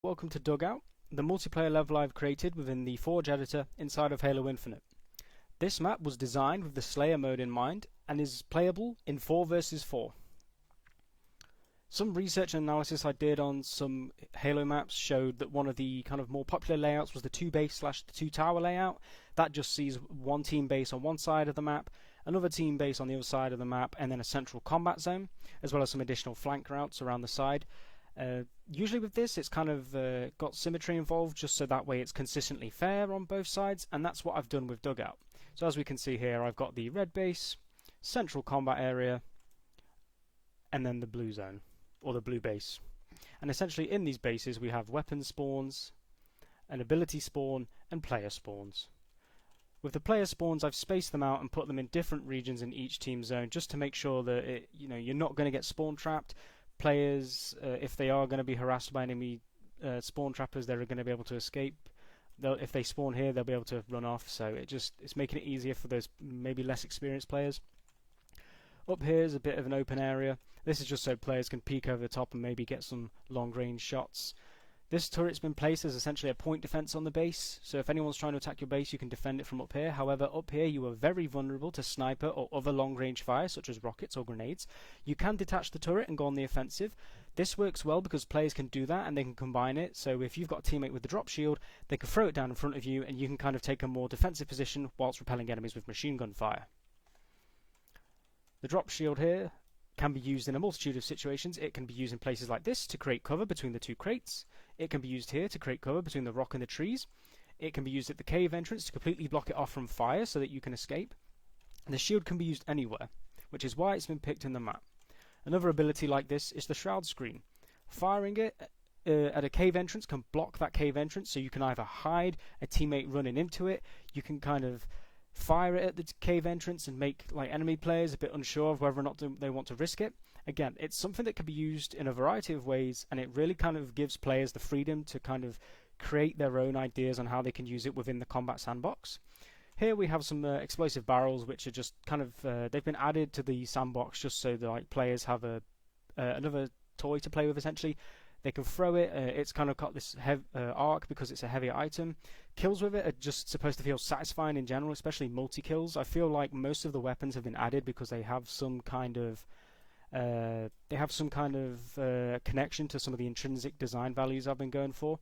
Welcome to Dugout, the multiplayer level I've created within the Forge editor inside of Halo Infinite. This map was designed with the Slayer mode in mind and is playable in 4 versus 4. Some research and analysis I did on some Halo maps showed that one of the kind of more popular layouts was the 2 base slash the 2 tower layout. That just sees one team base on one side of the map, another team base on the other side of the map, and then a central combat zone, as well as some additional flank routes around the side. Usually with this, it's kind of got symmetry involved, just so that way it's consistently fair on both sides, and that's what I've done with Dugout. So as we can see here, I've got the red base, central combat area, and then the blue zone, or the blue base. And essentially in these bases we have weapon spawns, an ability spawn, and player spawns. With the player spawns, I've spaced them out and put them in different regions in each team zone, just to make sure that you're not going to get spawn trapped. Players, if they are going to be harassed by enemy spawn trappers, they're going to be able to escape. If they spawn here, they'll be able to run off. So it's making it easier for those maybe less experienced players. Up here is a bit of an open area. This is just so players can peek over the top and maybe get some long range shots. This turret's been placed as essentially a point defense on the base, so if anyone's trying to attack your base, you can defend it from up here. However, up here you are very vulnerable to sniper or other long-range fire, such as rockets or grenades. You can detach the turret and go on the offensive. This works well because players can do that and they can combine it, so if you've got a teammate with the drop shield, they can throw it down in front of you and you can kind of take a more defensive position whilst repelling enemies with machine gun fire. The drop shield here can be used in a multitude of situations. It can be used in places like this to create cover between the two crates. It can be used here to create cover between the rock and the trees. It can be used at the cave entrance to completely block it off from fire so that you can escape. And the shield can be used anywhere, which is why it's been picked in the map. Another ability like this is the shroud screen. Firing it at a cave entrance can block that cave entrance, so you can either hide a teammate running into it, you can kind of fire it at the cave entrance and make enemy players a bit unsure of whether or not they want to risk it. Again, it's something that can be used in a variety of ways, and it really kind of gives players the freedom to kind of create their own ideas on how they can use it within the combat sandbox. Here we have some explosive barrels, which are just kind of they've been added to the sandbox just so that players have another toy to play with. Essentially, they can throw it. It's kind of got this arc because it's a heavy item. Kills with it are just supposed to feel satisfying in general, especially multi-kills. I feel like most of the weapons have been added because they have some kind of connection to some of the intrinsic design values I've been going for,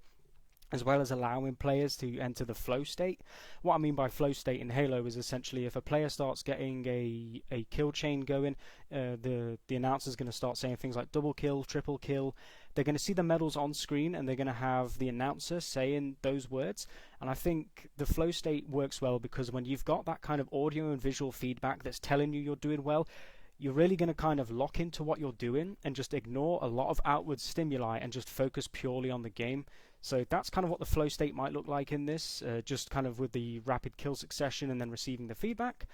as well as allowing players to enter the flow state. What I mean by flow state in Halo is essentially if a player starts getting a kill chain going, the announcer's going to start saying things like double kill, triple kill. They're going to see the medals on screen and they're going to have the announcer saying those words. And I think the flow state works well because when you've got that kind of audio and visual feedback that's telling you you're doing well, you're really going to kind of lock into what you're doing and just ignore a lot of outward stimuli and just focus purely on the game. So that's kind of what the flow state might look like in this, just kind of with the rapid kill succession and then receiving the feedback.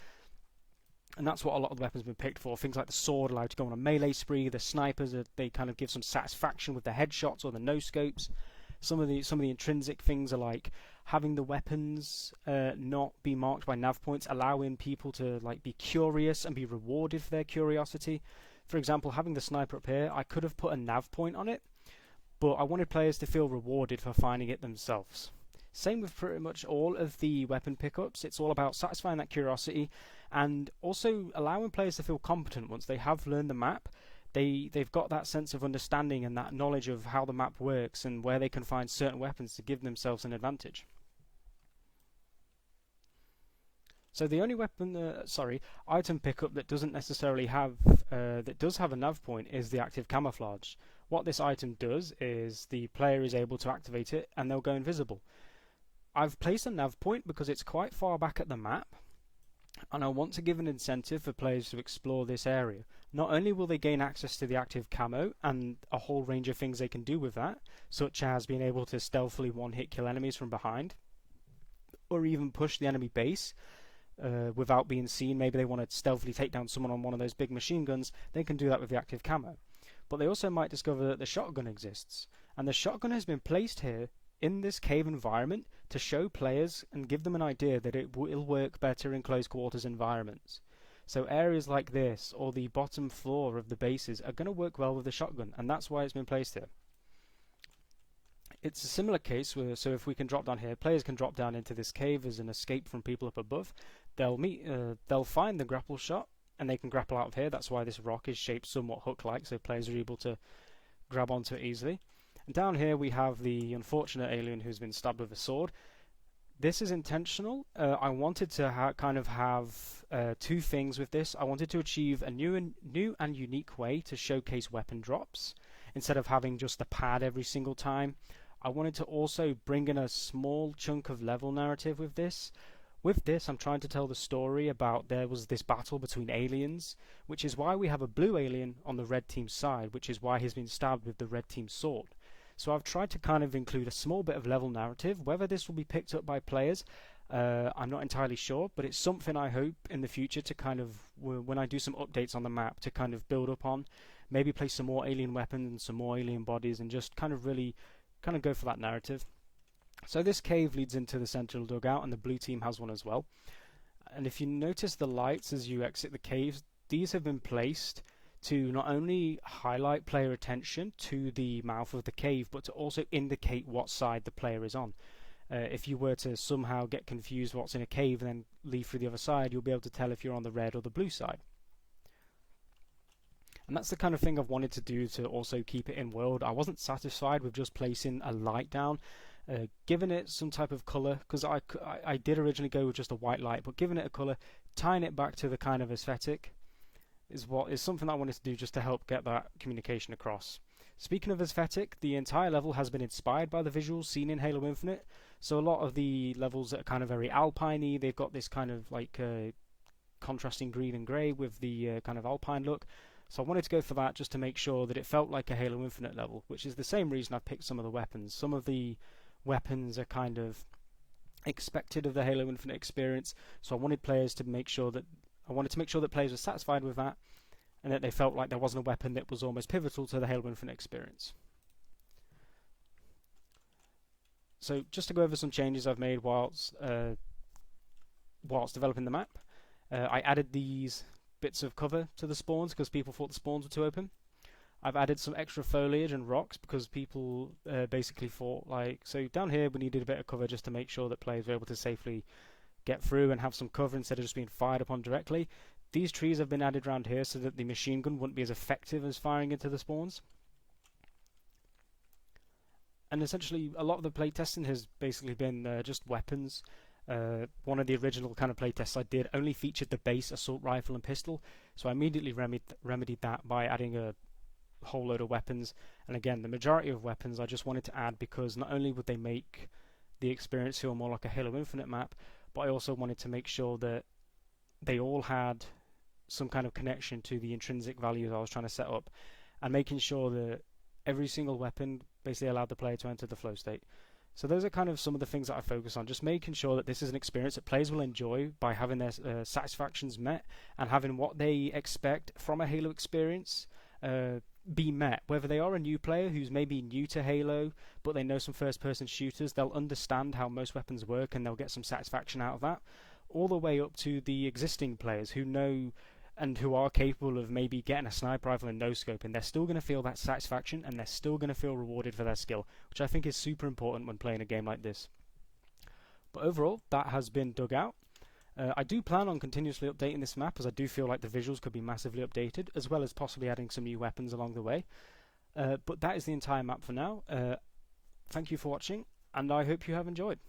And that's what a lot of the weapons have been picked for. Things like the sword allow you to go on a melee spree. The snipers, they kind of give some satisfaction with the headshots or the no-scopes. Some of the intrinsic things are like having the weapons not be marked by nav points, allowing people to be curious and be rewarded for their curiosity. For example, having the sniper up here, I could have put a nav point on it, but I wanted players to feel rewarded for finding it themselves. Same with pretty much all of the weapon pickups. It's all about satisfying that curiosity and also allowing players to feel competent once they have learned the map. They've got that sense of understanding and that knowledge of how the map works and where they can find certain weapons to give themselves an advantage. So the only item pickup that doesn't necessarily have that does have a nav point is the active camouflage. What this item does is the player is able to activate it and they'll go invisible. I've placed a nav point because it's quite far back at the map, and I want to give an incentive for players to explore this area. Not only will they gain access to the active camo and a whole range of things they can do with that, such as being able to stealthily one-hit kill enemies from behind, or even push the enemy base without being seen. Maybe they want to stealthily take down someone on one of those big machine guns. They can do that with the active camo. But they also might discover that the shotgun exists, and the shotgun has been placed here in this cave environment to show players and give them an idea that it will work better in close quarters environments. So areas like this or the bottom floor of the bases are going to work well with the shotgun, and that's why it's been placed here. It's a similar case where, so if we can drop down here, players can drop down into this cave as an escape from people up above. They'll find the grapple shot, and they can grapple out of here. That's why this rock is shaped somewhat hook-like, so players are able to grab onto it easily. And down here we have the unfortunate alien who's been stabbed with a sword. This is intentional. I wanted to kind of have two things with this. I wanted to achieve a new and unique way to showcase weapon drops instead of having just a pad every single time. I wanted to also bring in a small chunk of level narrative with this. With this, I'm trying to tell the story about there was this battle between aliens, which is why we have a blue alien on the red team's side, which is why he's been stabbed with the red team's sword. So I've tried to kind of include a small bit of level narrative. Whether this will be picked up by players, I'm not entirely sure, but it's something I hope in the future to kind of, when I do some updates on the map, to kind of build up on. Maybe play some more alien weapons and some more alien bodies and just kind of really kind of go for that narrative. So this cave leads into the central dugout, and the blue team has one as well. And if you notice the lights as you exit the cave, these have been placed to not only highlight player attention to the mouth of the cave, but to also indicate what side the player is on. If you were to somehow get confused what's in a cave and then leave through the other side, you'll be able to tell if you're on the red or the blue side. And that's the kind of thing I've wanted to do to also keep it in world. I wasn't satisfied with just placing a light down, giving it some type of colour, because I did originally go with just a white light, but giving it a colour, tying it back to the kind of aesthetic is something that I wanted to do just to help get that communication across. Speaking of aesthetic, the entire level has been inspired by the visuals seen in Halo Infinite. So a lot of the levels that are kind of very alpine-y, they've got this kind of like contrasting green and grey with the kind of alpine look. So I wanted to go for that just to make sure that it felt like a Halo Infinite level, which is the same reason I picked some of the weapons. Some of the weapons are kind of expected of the Halo Infinite experience, so I wanted to make sure that players were satisfied with that, and that they felt like there wasn't a weapon that was almost pivotal to the Halo Infinite experience. So just to go over some changes I've made whilst developing the map, I added these bits of cover to the spawns because people thought the spawns were too open. I've added some extra foliage and rocks because people basically thought so down here we needed a bit of cover just to make sure that players were able to safely get through and have some cover instead of just being fired upon directly. These trees have been added around here so that the machine gun wouldn't be as effective as firing into the spawns. And essentially a lot of the playtesting has basically been just weapons. One of the original kind of playtests I did only featured the base assault rifle and pistol, so I immediately remedied that by adding a whole load of weapons. And again, the majority of weapons I just wanted to add because not only would they make the experience feel more like a Halo Infinite map, but I also wanted to make sure that they all had some kind of connection to the intrinsic values I was trying to set up, and making sure that every single weapon basically allowed the player to enter the flow state. So those are kind of some of the things that I focus on, just making sure that this is an experience that players will enjoy by having their satisfactions met and having what they expect from a Halo experience be met. Whether they are a new player who's maybe new to Halo but they know some first person shooters, they'll understand how most weapons work and they'll get some satisfaction out of that, all the way up to the existing players who know and who are capable of maybe getting a sniper rifle and no scope, and they're still going to feel that satisfaction and they're still going to feel rewarded for their skill, which I think is super important when playing a game like this. But overall, that has been Dugout. I do plan on continuously updating this map, as I do feel like the visuals could be massively updated, as well as possibly adding some new weapons along the way. But that is the entire map for now. Thank you for watching, and I hope you have enjoyed.